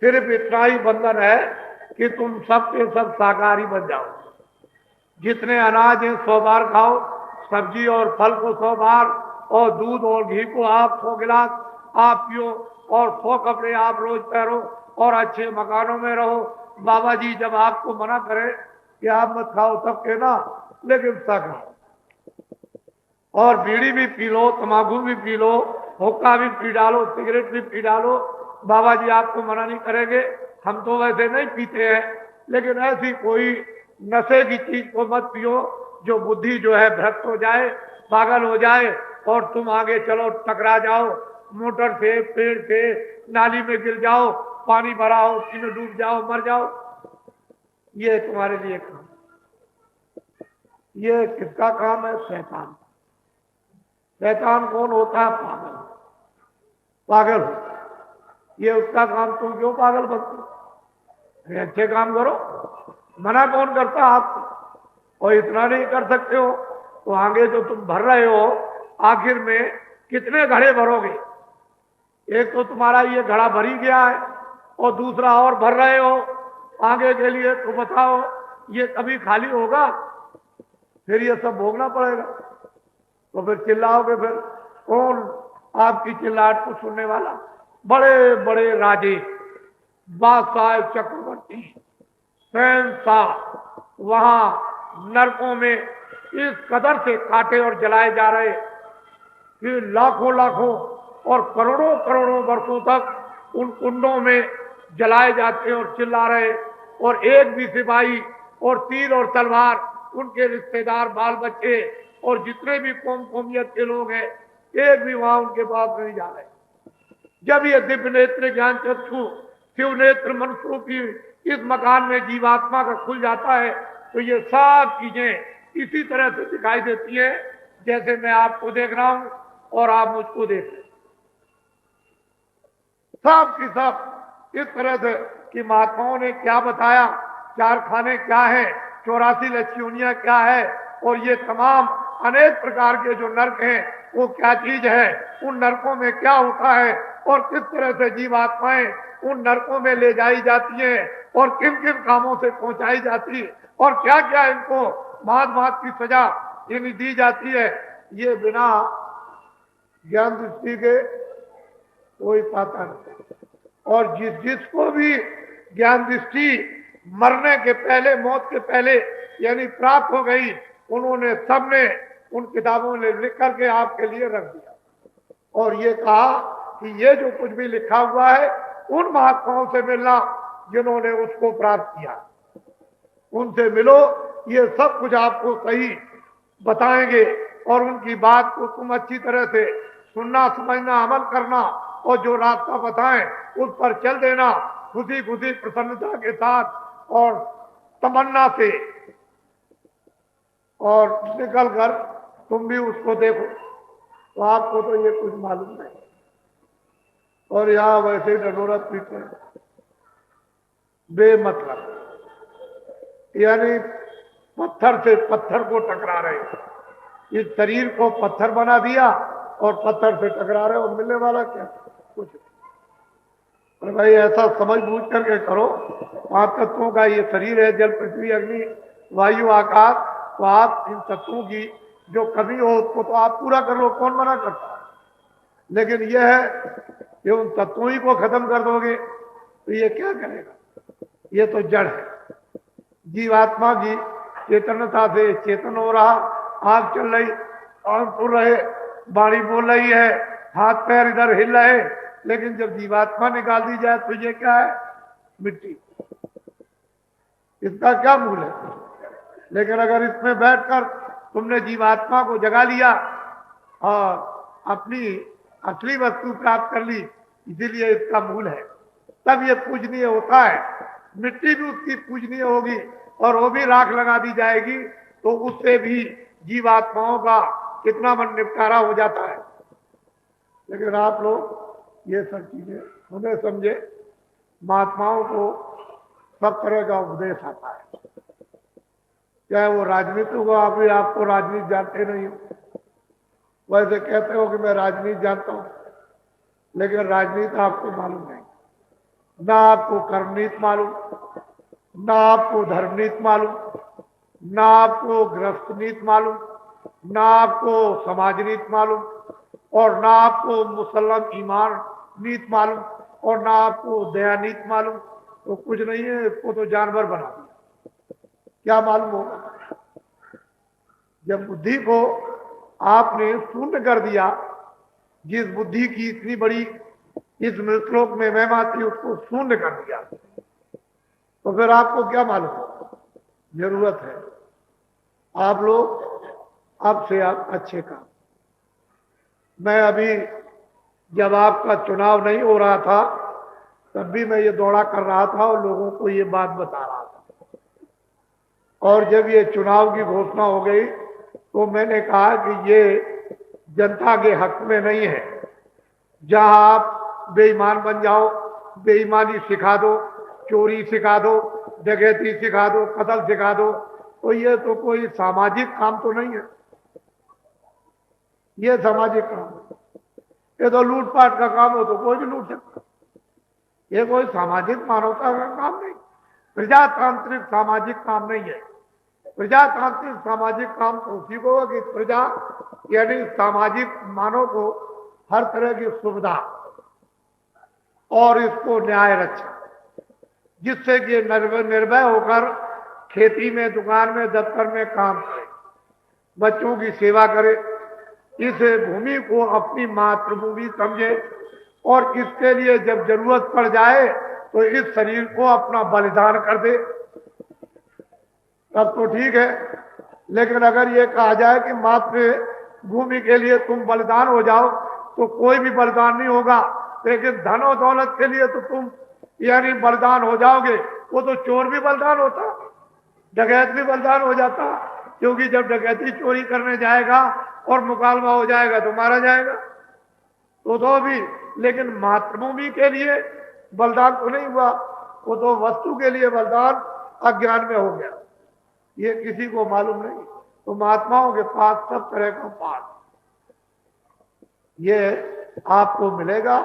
सिर्फ इतना ही बंधन है कि तुम सब के सब शाकाहारी बन जाओ। जितने अनाज हैं 100 बार खाओ, सब्जी और फल को 100 बार, और दूध और घी को आप 100 गिलास आप पियो, और 100 कपड़े आप रोज पहनो, और अच्छे मकानों में रहो। बाबा जी जब आपको मना करे कि आप मत खाओ तब कहना, लेकिन खाओ। और बीड़ी भी पी लो, तंबाकू भी पी लो, हुक्का भी पी डालो, सिगरेट भी पी डालो, बाबा जी आपको मना नहीं करेंगे। हम तो वैसे नहीं पीते हैं, लेकिन ऐसी कोई नशे की चीज को मत पियो जो बुद्धि जो है भ्रष्ट हो जाए, पागल हो जाए, और तुम आगे चलो टकरा जाओ, मोटर से, पेड़ से, नाली में गिर जाओ, पानी भरा हो उसी में डूब जाओ, मर जाओ। ये तुम्हारे लिए काम, ये किसका काम है? शैतान। शैतान कौन होता है? पागल। पागल होता है। ये उसका काम। तुम क्यों पागल बनते? अच्छे काम करो। मना कौन करता आपको? और इतना नहीं कर सकते हो तो आगे जो तुम भर रहे हो, आखिर में कितने घड़े भरोगे? एक तो तुम्हारा ये घड़ा भर ही गया है, और दूसरा और भर रहे हो आगे के लिए। तो बताओ ये कभी खाली होगा? फिर ये सब भोगना पड़ेगा। तो फिर चिल्लाओगे, फिर कौन आपकी चिल्लाहट को सुनने वाला? बड़े बड़े राजे, बादशाह, चक्रवर्ती, शहंशाह वहां नरकों में इस कदर से काटे और जलाए जा रहे कि लाखों लाखों और करोड़ों करोड़ों वर्षों तक उन कुंडों में जलाए जाते और चिल्ला रहे, और एक भी सिपाही और तीर और तलवार, उनके रिश्तेदार, बाल बच्चे और जितने भी कौमियत के लोग हैं, एक भी वहां उनके पास नहीं जा रहे। जब ये दिव्य नेत्र ज्ञान चक्षु शिव नेत्र मनुष्य रूपी इस मकान में जीवात्मा का खुल जाता है, तो ये सब चीजें इसी तरह से दिखाई देती है जैसे मैं आपको देख रहा हूं और आप मुझको देख रहे। सब की सब इस तरह से कि महात्माओं ने क्या बताया, 4 खाने क्या है, 84 लक्ष्योनियां क्या है, और ये तमाम अनेक प्रकार के जो नरक हैं वो क्या चीज है, उन नरकों में क्या होता है, और किस तरह से जीवात्माएं उन नरकों में ले जाई जाती हैं, और किन किन कामों से पहुंचाई जाती है, और क्या क्या इनको भांत भांत की सजा यानी दी जाती है, ये बिना ज्ञान दृष्टि के कोई पाता नहीं। और जिसको भी ज्ञान दृष्टि मरने के पहले, मौत के पहले यानी प्राप्त हो गई, उन्होंने सबने उन किताबों ने लिख करके आपके लिए रख दिया, और ये कहा कि ये जो कुछ भी लिखा हुआ है उन महात्माओं से मिलना जिन्होंने उसको प्राप्त किया, उनसे मिलो। ये सब कुछ आपको सही बताएंगे, और उनकी बात को तुम अच्छी तरह से सुनना, समझना, अमल करना, और जो रास्ता बताएं उस पर चल देना, खुशी खुशी प्रसन्नता के साथ और तमन्ना से, और निकल कर तुम भी उसको देखो। तो आपको तो ये कुछ मालूम नहीं, और यहां वैसे डडोरा पीटे बेमतलब, यानी पत्थर से पत्थर को टकरा रहे। इस शरीर को पत्थर बना दिया और पत्थर से टकरा रहे, और मिलने वाला क्या? कुछ। अरे भाई ऐसा समझ बूझ करके करो। 5 तत्वों का ये शरीर है, जल, पृथ्वी, अग्नि, वायु, आकाश। तो आप इन तत्वों की जो कमी हो उसको तो आप पूरा कर लो, कौन मना करता है? लेकिन यह है कि उन तत्वों ही को खत्म कर दोगे तो ये क्या करेगा? ये तो जड़ है। जीवात्मा की चेतनता से चेतन हो रहा, आंख चल रही, कान सुन रहे, वाणी बोल रही है, हाथ पैर इधर हिल रहे, लेकिन जब जीवात्मा निकाल दी जाए तो ये क्या है? मिट्टी। इसका क्या मूल है? लेकिन अगर इसमें बैठकर तुमने जीवात्मा को जगा लिया और अपनी असली वस्तु प्राप्त कर ली, इसीलिए इसका मूल है, तब ये पूजनीय होता है। मिट्टी भी उसकी पूजनीय होगी, और वो भी राख लगा दी जाएगी, तो उससे भी जीवात्माओं का कितना मन निपटारा हो जाता है। लेकिन आप लोग ये सब चीजें सुने समझे, महात्माओं को सब तरह का उपदेश आता है, चाहे वो राजनीति हो। आप भी आपको राजनीति जानते नहीं हो, वैसे कहते हो कि मैं राजनीति जानता हूं, लेकिन राजनीति आपको मालूम नहीं। ना आपको कर्मनीति मालूम, ना आपको धर्मनीति मालूम, ना आपको गृहस्थ नीति मालूम, ना आपको समाज नीति मालूम, और ना आपको मुसल्लम ईमान नीति मालूम, और ना आपको दया नीति मालूम। तो कुछ नहीं है, इसको तो जानवर बना दिया। क्या मालूम होगा? जब बुद्धि को आपने शून्य कर दिया, जिस बुद्धि की इतनी बड़ी इस मृतलोक में महिमा थी, उसको शून्य कर दिया, तो फिर आपको क्या मालूम? जरूरत है आप लोग अब से आप अच्छे काम। मैं अभी जब आपका चुनाव नहीं हो रहा था, तब भी मैं ये दौड़ा कर रहा था और लोगों को ये बात बता रहा था, और जब ये चुनाव की घोषणा हो गई तो मैंने कहा कि ये जनता के हक में नहीं है। जहां आप बेईमान बन जाओ, बेईमानी सिखा दो, चोरी सिखा दो, डकैती सिखा दो, कत्ल सिखा दो, तो ये तो कोई सामाजिक काम तो नहीं है। ये सामाजिक काम है, ये तो लूटपाट का काम हो तो कोई भी लूट सकता। ये कोई सामाजिक मानवता का काम नहीं, प्रजातांत्रिक सामाजिक काम नहीं है। प्रजातांत्रिक सामाजिक काम तो उसी को है कि प्रजा यानी सामाजिक मानव को हर तरह की सुविधा और इसको न्याय रक्षा, जिससे कि निर्भय होकर खेती में, दुकान में, दफ्तर में काम करे, बच्चों की सेवा करे, इस भूमि को अपनी मातृभूमि समझे, और इसके लिए जब जरूरत पड़ जाए तो इस शरीर को अपना बलिदान कर दे, तब तो ठीक है। लेकिन अगर ये कहा जाए कि मातृभूमि के लिए तुम बलिदान हो जाओ, तो कोई भी बलिदान नहीं होगा। लेकिन धन और दौलत के लिए तो तुम यानी बलिदान हो जाओगे। वो तो चोर भी बलिदान होता, डकैत भी बलिदान हो जाता, क्योंकि जब डकैती चोरी करने जाएगा और मुकालमा हो जाएगा तो मारा जाएगा, तो भी। लेकिन मातृभूमि के लिए बलिदान तो नहीं हुआ, वो तो वस्तु के लिए बलिदान अज्ञान में हो गया, ये किसी को मालूम नहीं। तो महात्माओं के पास सब तरह का पाठ ये आपको मिलेगा,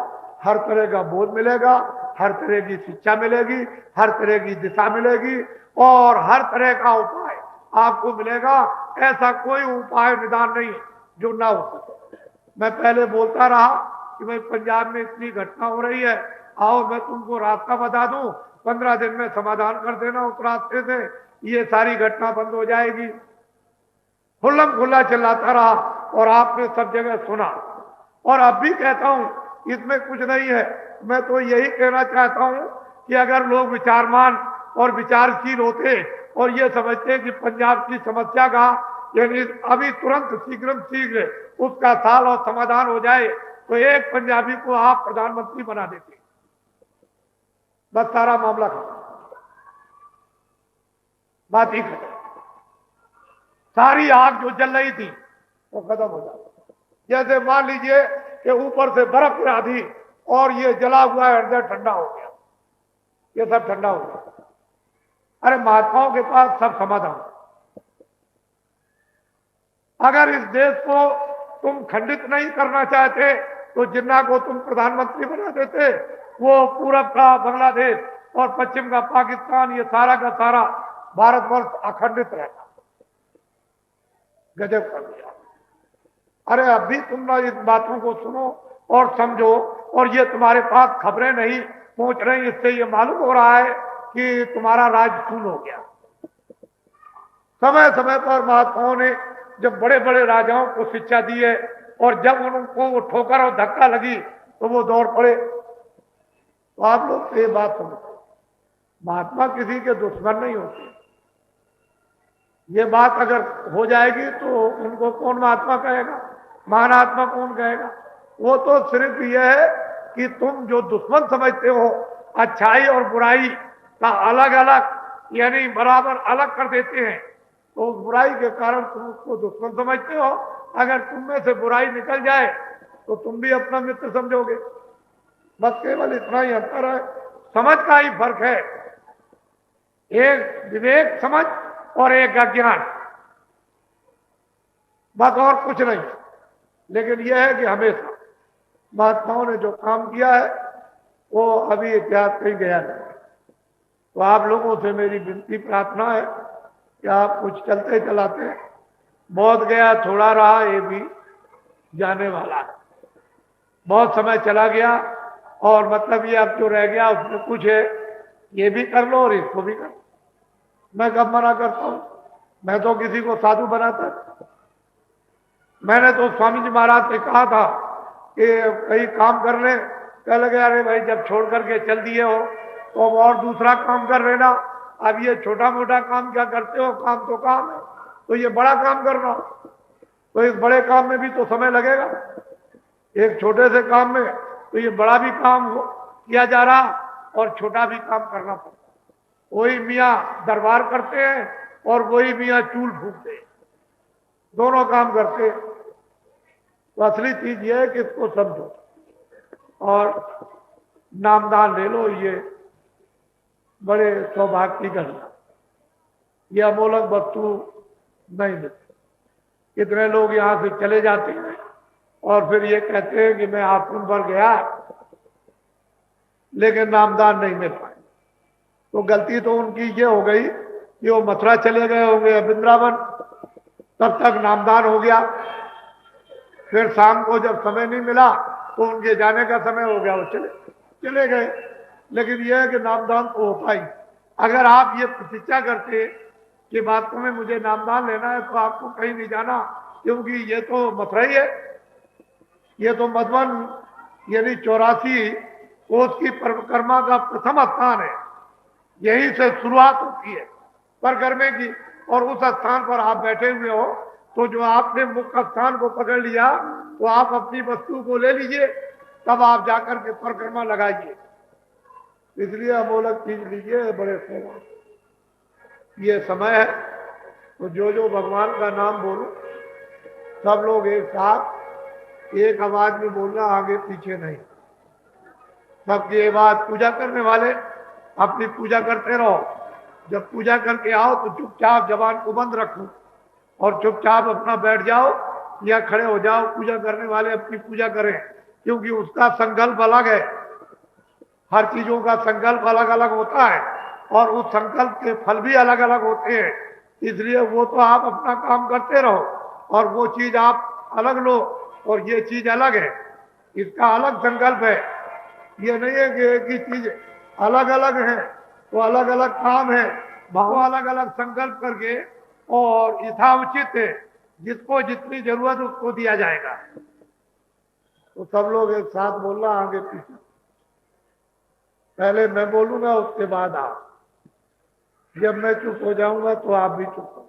हर तरह का बोध मिलेगा, हर तरह की शिक्षा मिलेगी, हर तरह की दिशा मिलेगी, और हर तरह का उपाय आपको मिलेगा। ऐसा कोई उपाय निदान नहीं जो ना हो सके। मैं पहले बोलता रहा कि भाई पंजाब में इतनी घटना हो रही है, आओ मैं तुमको रास्ता बता दूं, 15 दिन में समाधान कर देना उस रास्ते से, ये सारी घटना बंद हो जाएगी। खुल्लम खुल्ला चिल्लाता रहा और आपने सब जगह सुना, और अब भी कहता हूं इसमें कुछ नहीं है। मैं तो यही कहना चाहता हूं कि अगर लोग विचारमान और विचारशील होते और ये समझते कि पंजाब की समस्या का यानी अभी तुरंत शीघ्र उसका साल और समाधान हो जाए, तो एक पंजाबी को आप प्रधानमंत्री बना देते, बस सारा मामला खत्म, बात ही खत्म। सारी आग जो जल रही थी वो खत्म हो जाती। जैसे मान लीजिए कि ऊपर से बर्फ गिरा दी और ये जला हुआ है, अंदर ठंडा हो गया, ये सब ठंडा हो गया। अरे महात्माओं के पास सब समाधान। अगर इस देश को तुम खंडित नहीं करना चाहते तो जिन्ना को तुम प्रधानमंत्री बना देते, वो पूरब का बांग्लादेश और पश्चिम का पाकिस्तान, ये सारा का सारा भारतवर्ष अखंडित रहता। गजब कर दिया। अरे अभी तुम ना इन बातों को सुनो और समझो, और ये तुम्हारे पास खबरें नहीं पहुंच रही, इससे ये मालूम हो रहा है कि तुम्हारा राज खून हो गया। समय समय पर महात्माओं ने जब बड़े बड़े राजाओं को शिक्षा दी है, और जब उनको वो ठोकर और धक्का लगी तो वो दौड़ पड़े। तो आप लोग ये बात समझो, महात्मा किसी के दुश्मन नहीं होते। ये बात अगर हो जाएगी तो उनको कौन महात्मा कहेगा, महान आत्मा कौन कहेगा? वो तो सिर्फ यह है कि तुम जो दुश्मन समझते हो, अच्छाई और बुराई का अलग अलग यानी बराबर अलग कर देते हैं, तो उस बुराई के कारण तुम उसको दुश्मन समझते हो। अगर तुम में से बुराई निकल जाए तो तुम भी अपना मित्र समझोगे। बस केवल इतना ही अंतर है, समझ का ही फर्क है। एक विवेक समझ और एक अज्ञान, बस और कुछ नहीं। लेकिन यह है कि हमेशा महात्माओं ने जो काम किया है वो अभी इतिहास कहीं गया नहीं। तो आप लोगों से मेरी विनती प्रार्थना है कि आप कुछ चलते चलाते, बहुत गया थोड़ा रहा, ये भी जाने वाला है। बहुत समय चला गया और मतलब ये अब जो रह गया उसमें कुछ है, ये भी कर लो और इसको भी कर लो। मैं कब मना करता हूं? मैं तो किसी को साधु बनाता। मैंने तो स्वामी जी महाराज से कहा था कि कहीं काम कर ले, कह लगे अरे भाई जब छोड़ करके चल दिए हो तो अब और दूसरा काम कर लेना, अब ये छोटा मोटा काम क्या करते हो, काम तो काम है, तो ये बड़ा काम करना, तो इस बड़े काम में भी तो समय लगेगा, एक छोटे से काम में तो ये बड़ा भी काम किया जा रहा और छोटा भी काम करना पड़ता। वही मियाँ दरबार करते हैं और वही मियाँ चूल फूकते हैं, दोनों काम करते हैं। तो असली चीज ये है कि इसको समझो और नामदान ले लो, ये बड़े सौभाग्य की घटना, ये अमोलक वस्तु नहीं मिलती। कितने लोग यहां से चले जाते हैं और फिर ये कहते हैं कि मैं आश्रम पर गया लेकिन नामदान नहीं मिल पाए। तो गलती तो उनकी ये हो गई कि वो मथुरा चले गए होंगे, वृंदावन, तब तक नामदान हो गया, फिर शाम को जब समय नहीं मिला तो उनके जाने का समय हो गया, वो चले गए। लेकिन यह है कि नामदान तो होता ही। अगर आप ये प्रतिज्ञा करते कि वास्तव में मुझे नामदान लेना है तो आपको कहीं नहीं जाना, क्योंकि ये तो मथुरा ही है, ये तो मधुबन यानी 84 कोस की परिक्रमा का प्रथम स्थान है, यहीं से शुरुआत होती है परिक्रमा की। और उस स्थान पर आप बैठे हुए हो तो जो आपने मुख्य स्थान को पकड़ लिया तो आप अपनी वस्तु को ले लीजिए, तब आप जाकर के परिक्रमा लगाइए। इसलिए अमोलक चीज लीजिए, बड़े सेवा ये समय है। तो जो भगवान का नाम बोलो, सब लोग एक साथ एक आवाज में बोलना, आगे पीछे नहीं। सबकी आवाज, पूजा करने वाले अपनी पूजा करते रहो, जब पूजा करके आओ तो चुपचाप जबान को बंद रखो और चुपचाप अपना बैठ जाओ या खड़े हो जाओ। पूजा करने वाले अपनी पूजा करें, क्योंकि उसका संकल्प अलग है, हर चीजों का संकल्प अलग अलग होता है और उस संकल्प के फल भी अलग अलग होते हैं। इसलिए वो तो आप अपना काम करते रहो और वो चीज आप अलग लो और ये चीज अलग है, इसका अलग संकल्प है। ये नहीं है कि एक ही चीज अलग अलग है तो अलग अलग काम है, भाव अलग अलग संकल्प करके और यथाउचित है, जिसको जितनी जरूरत उसको दिया जाएगा। तो सब लोग एक साथ बोलना, आगे पीछे, पहले मैं बोलूंगा उसके बाद आप, जब मैं चुप हो जाऊंगा तो आप भी चुप हो।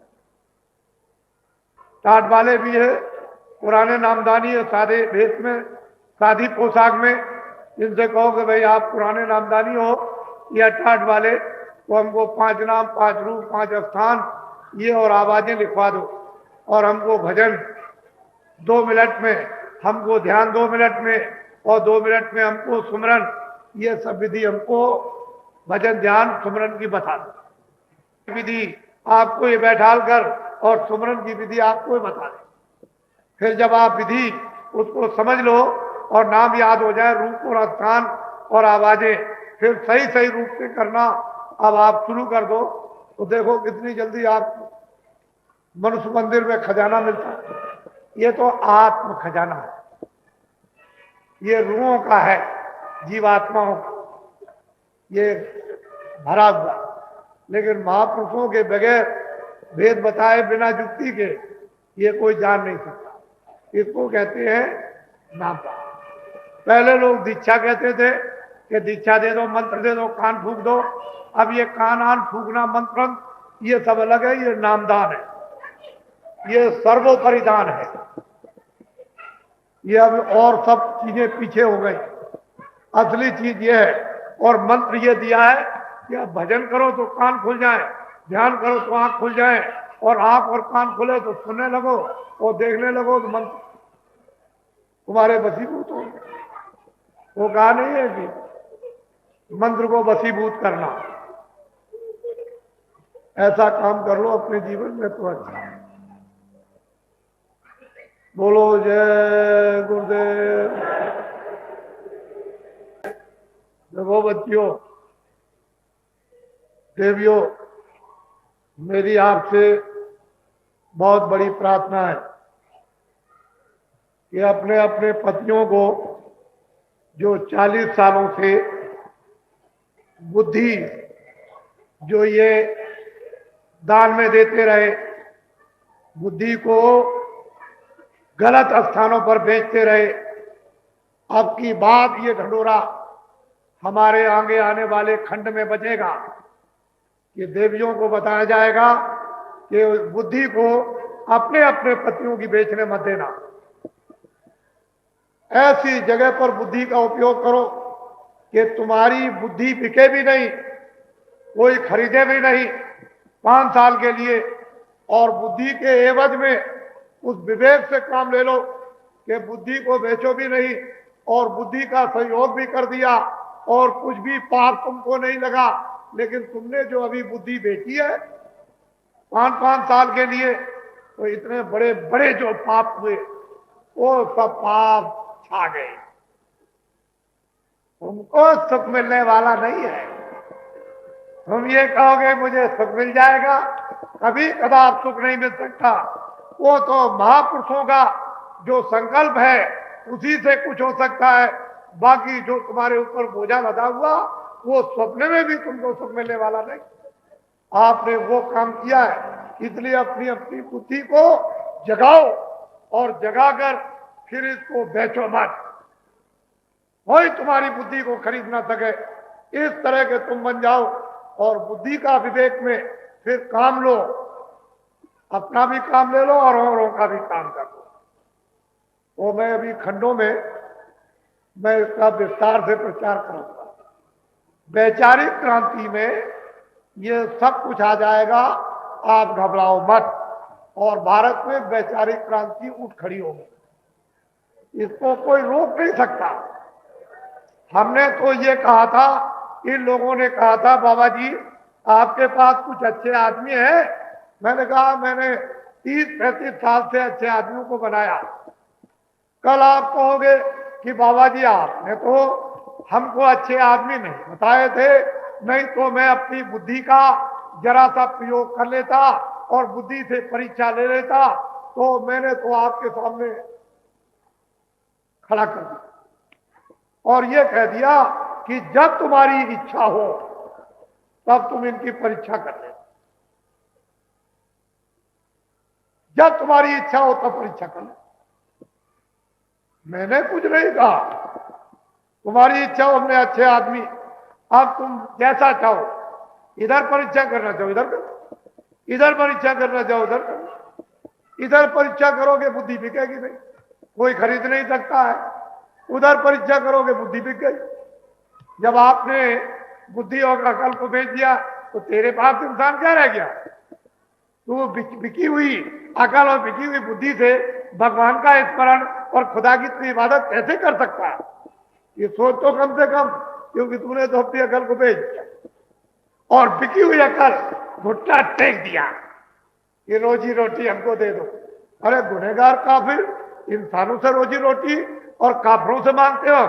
टाट वाले भी है, पुराने नामदानी है, सादे भेष में, सादी पोशाक में, जिनसे कहो कि भाई आप पुराने नामदानी हो या टाट वाले, तो हमको 5 नाम, 5 रूप, 5 स्थान ये और आवाजें लिखवा दो और हमको भजन 2 मिनट में, हमको ध्यान 2 मिनट में और 2 मिनट में हमको सुमरन, ये सब विधि हमको भजन ध्यान सुमरन की बता दो। विधि आपको ये बैठाल कर और सुमरन की विधि आपको बता दे। फिर जब आप विधि उसको समझ लो और नाम याद हो जाए, रूप और स्थान और आवाजें फिर सही सही रूप से करना, अब आप शुरू कर दो तो देखो कितनी जल्दी आप मनुष्य मंदिर में खजाना मिलता है। ये तो आत्म खजाना है, ये रूहों का है, जीवात्माओं का ये भरा हुआ। लेकिन महापुरुषों के बगैर वेद बताए बिना युक्ति के ये कोई जान नहीं सकता। इसको कहते हैं नामदान। पहले लोग दीक्षा कहते थे कि दीक्षा दे दो, मंत्र दे दो, कान फूंक दो। अब ये कान आन फूंकना, मंत्र ये सब अलग है, ये नामदान है, ये सर्वोपरिदान है। ये अब और सब चीजें पीछे हो गई, असली चीज ये है। और मंत्र ये दिया है कि आप भजन करो तो कान खुल जाए, ध्यान करो तो आंख खुल जाए, और आंख और कान खुले तो सुनने लगो और देखने लगो तो मंत्र तुम्हारे वशीभूत हो। वो कहा नहीं है कि मंत्र को वशीभूत करना, ऐसा काम कर लो अपने जीवन में तो अच्छा है। बोलो जय गुरुदेव। देखो बच्चियों, देवियों, मेरी आपसे बहुत बड़ी प्रार्थना है कि अपने अपने पतियों को जो 40 सालों से बुद्धि जो ये दान में देते रहे, बुद्धि को गलत स्थानों पर बेचते रहे, अब की बात ये ढंढोरा हमारे आगे आने वाले खंड में बचेगा कि देवियों को बताया जाएगा कि बुद्धि को अपने अपने पतियों की बेचने मत देना। ऐसी जगह पर बुद्धि का उपयोग करो कि तुम्हारी बुद्धि बिके भी नहीं, कोई खरीदे भी नहीं 5 साल के लिए, और बुद्धि के एवज में उस विवेक से काम ले लो कि बुद्धि को बेचो भी नहीं और बुद्धि का सहयोग भी कर दिया और कुछ भी पाप तुमको नहीं लगा। लेकिन तुमने जो अभी बुद्धि बेची है 5-5 साल के लिए, तो इतने बड़े बड़े जो पाप हुए वो सब पाप छा गए। तुमको सुख मिलने वाला नहीं है। तुम ये कहोगे मुझे सुख मिल जाएगा, कभी कदाप सुख नहीं मिल सकता। वो तो महापुरुषों का जो संकल्प है उसी से कुछ हो सकता है। बाकी जो तुम्हारे ऊपर बोझा लदा हुआ वो सपने में भी तुमको सुख मिलने वाला नहीं। आपने वो काम किया है, इसलिए अपनी अपनी बुद्धि को जगाओ और जगाकर फिर इसको बेचो मत। कोई तुम्हारी बुद्धि को खरीद ना सके, इस तरह के तुम बन जाओ और बुद्धि का विवेक में फिर काम लो, अपना भी काम ले लो और औरों का भी काम कर लो। तो मैं अभी खंडों में मैं इसका विस्तार से प्रचार करूंगा। वैचारिक क्रांति में ये सब कुछ आ जाएगा, आप घबराओ मत। और भारत में वैचारिक क्रांति उठ खड़ी होगी, इसको कोई रोक नहीं सकता। हमने तो ये कहा था, इन लोगों ने कहा था बाबा जी आपके पास कुछ अच्छे आदमी हैं। मैंने कहा मैंने 30-35 साल से अच्छे आदमियों को बनाया। कल आप कहोगे कि बाबा जी आपने तो हमको अच्छे आदमी नहीं बताए थे, नहीं तो मैं अपनी बुद्धि का जरा सा प्रयोग कर लेता और बुद्धि से परीक्षा ले लेता। तो मैंने तो आपके सामने खड़ा कर दिया और ये कह दिया कि जब तुम्हारी इच्छा हो तब तुम इनकी परीक्षा कर लेना, जब तुम्हारी इच्छा हो तब परीक्षा कर लेना। मैंने कुछ नहीं कहा, तुम्हारी इच्छा हो, हमने अच्छे आदमी, अब तुम जैसा चाहो, इधर परीक्षा करना चाहो इधर करो, इधर परीक्षा करना चाहो उधर करो। इधर परीक्षा करोगे बुद्धि बिकेगी नहीं, कोई खरीद नहीं सकता है। उधर परीक्षा करोगे बुद्धि बिक गई। जब आपने बुद्धि और अकल को बेच दिया तो तेरे पास इंसान क्या रह गया? तू बिकी हुई अकल और बिकी हुई बुद्धि से भगवान का स्मरण और खुदा की तू इबादत कैसे कर सकता है? ये सोच तो कम से कम, क्योंकि तूने तो अपनी अकल को बेच दिया और बिकी हुई अकल घुट्टा टेक दिया कि रोजी रोटी हमको दे दो। अरे गुनहगार काफिर इंसानों से रोजी रोटी और काफिरों से मांगते हो।